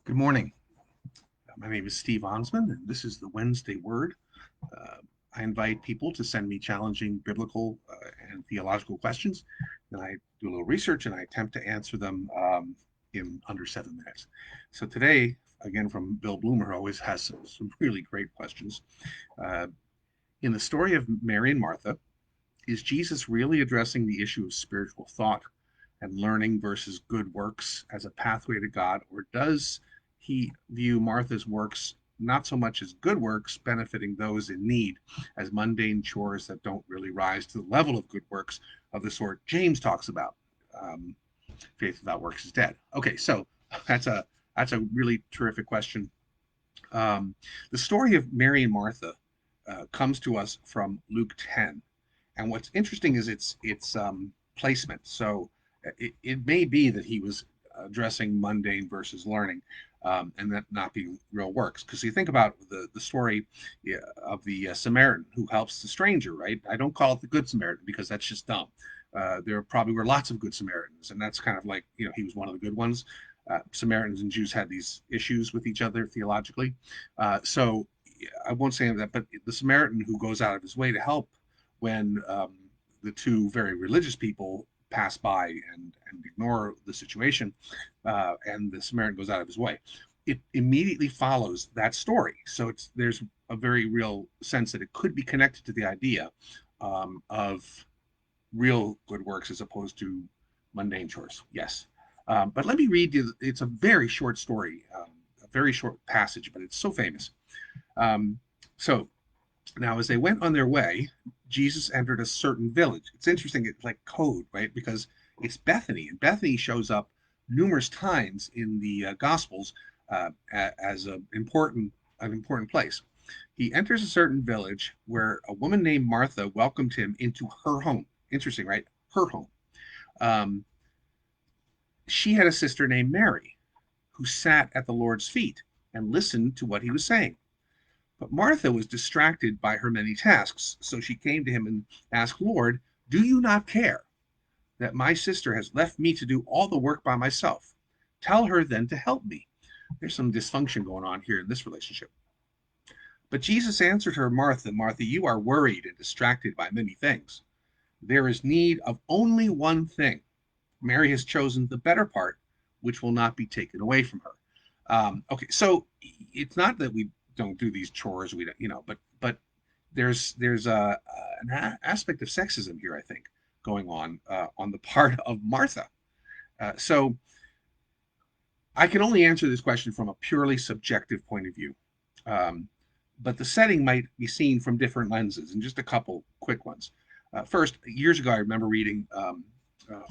Good morning. My name is Steve Onsman, and this is the Wednesday Word. Uh, I invite people to send me challenging biblical and theological questions, and I do a little research and I attempt to answer them in under 7 minutes. So today, again from Bill Bloomer, who always has some really great questions. Uh, in the story of Mary and Martha, is Jesus really addressing the issue of spiritual thought and learning versus good works as a pathway to God, or does he view Martha's works not so much as good works benefiting those in need as mundane chores that don't really rise to the level of good works of the sort James talks about? Um, Faith without works is dead. Okay, so that's a that's a really terrific question. Um, the story of Mary and Martha comes to us from Luke 10, and what's interesting is its placement. So it may be that he was addressing mundane versus learning, and that not being real works. Because you think about the story, yeah, of the Samaritan who helps the stranger, right? I don't call it the Good Samaritan because that's just dumb. There probably were lots of good Samaritans, and that's kind of like, he was one of the good ones. Samaritans and Jews had these issues with each other theologically. So I won't say that, but the Samaritan who goes out of his way to help when the two very religious people pass by and ignore the situation, and the Samaritan goes out of his way. It immediately follows that story. So there's a very real sense that it could be connected to the idea of real good works as opposed to mundane chores. Yes. But let me read you, it's a very short story, a very short passage, but it's so famous. Um, so now, as they went on their way, Jesus entered a certain village. It's interesting, it's like code, right? Because it's Bethany, and Bethany shows up numerous times in the Gospels as an important place. He enters a certain village where a woman named Martha welcomed him into her home. Interesting, right? Her home. Um, she had a sister named Mary who sat at the Lord's feet and listened to what he was saying. But Martha was distracted by her many tasks, so she came to him and asked, Lord, do you not care that my sister has left me to do all the work by myself? Tell her then to help me. There's some dysfunction going on here in this relationship. But Jesus answered her, Martha, Martha, you are worried and distracted by many things. There is need of only one thing. Mary has chosen the better part, which will not be taken away from her. Okay, so it's not that we don't do these chores, we don't, but there's an aspect of sexism here, I think, going on the part of Martha. So I can only answer this question from a purely subjective point of view. Um, but the setting might be seen from different lenses, and just a couple quick ones. First, years ago, I remember reading a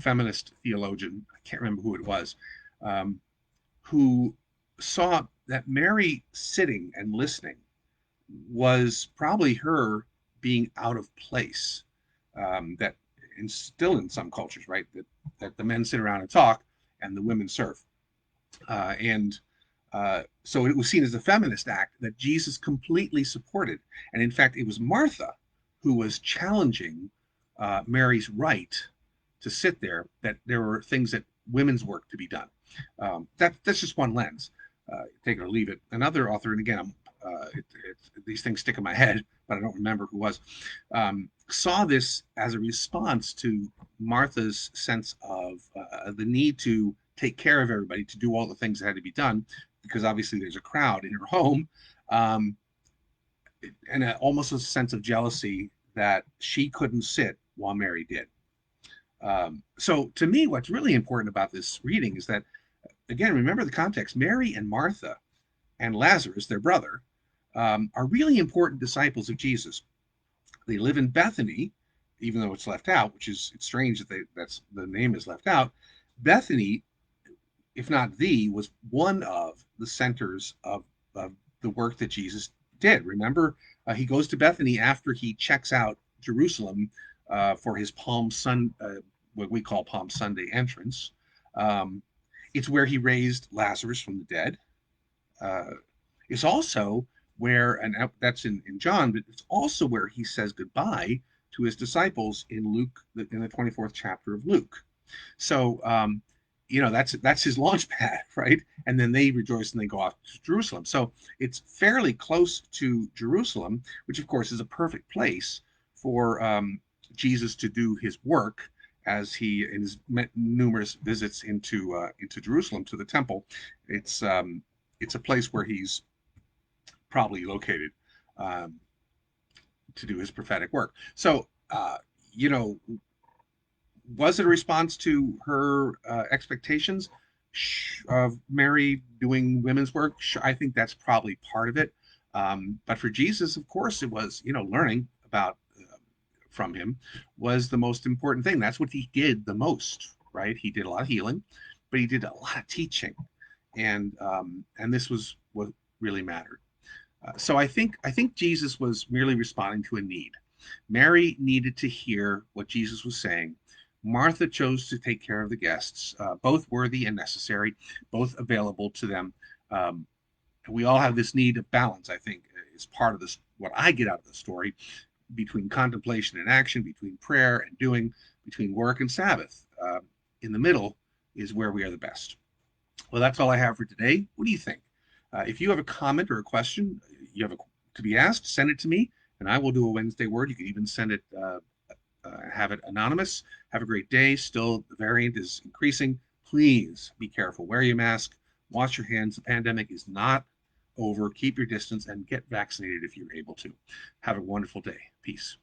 feminist theologian, I can't remember who it was, um, who saw that Mary sitting and listening was probably her being out of place. That, and still in some cultures, right, that the men sit around and talk and the women serve. And so it was seen as a feminist act that Jesus completely supported. And in fact, it was Martha who was challenging Mary's right to sit there, that there were things that women's work to be done. That's just one lens. Take it or leave it. Another author, and again, these things stick in my head, but I don't remember who was, saw this as a response to Martha's sense of the need to take care of everybody, to do all the things that had to be done, because obviously there's a crowd in her home, um, and almost a sense of jealousy that she couldn't sit while Mary did. So to me, what's really important about this reading is that, again, remember the context. Mary and Martha and Lazarus, their brother, are really important disciples of Jesus. They live in Bethany, even though it's left out, which is, it's strange that that's the name is left out. Bethany, if not was one of the centers of the work that Jesus did. Remember, he goes to Bethany after he checks out Jerusalem for his what we call Palm Sunday entrance. Um, it's where he raised Lazarus from the dead. Uh, it's also where, and that's in John, but it's also where he says goodbye to his disciples in Luke, in the 24th chapter of Luke. So that's his launch pad, right? And then they rejoice and they go off to Jerusalem. So it's fairly close to Jerusalem, which of course is a perfect place for Jesus to do his work as he in his numerous visits into Jerusalem to the temple. It's a place where he's probably located um, to do his prophetic work. So you know, was it a response to her expectations of Mary doing women's work? I think that's probably part of it. But for Jesus, of course, it was, learning about from him was the most important thing. That's what he did the most, right? He did a lot of healing, but he did a lot of teaching, and this was what really mattered. So I think Jesus was merely responding to a need. Mary needed to hear what Jesus was saying. Martha chose to take care of the guests, both worthy and necessary, both available to them. Um, we all have this need of balance, I think, is part of this, what I get out of the story, between contemplation and action, between prayer and doing, between work and Sabbath. In the middle is where we are the best. Well, that's all I have for today. What do you think? If you have a comment or a question you have to be asked, send it to me, and I will do a Wednesday word. You can even send it, have it anonymous. Have a great day. Still, the variant is increasing. Please be careful. Wear your mask. Wash your hands. The pandemic is not over. Keep your distance and get vaccinated if you're able to. Have a wonderful day. Peace.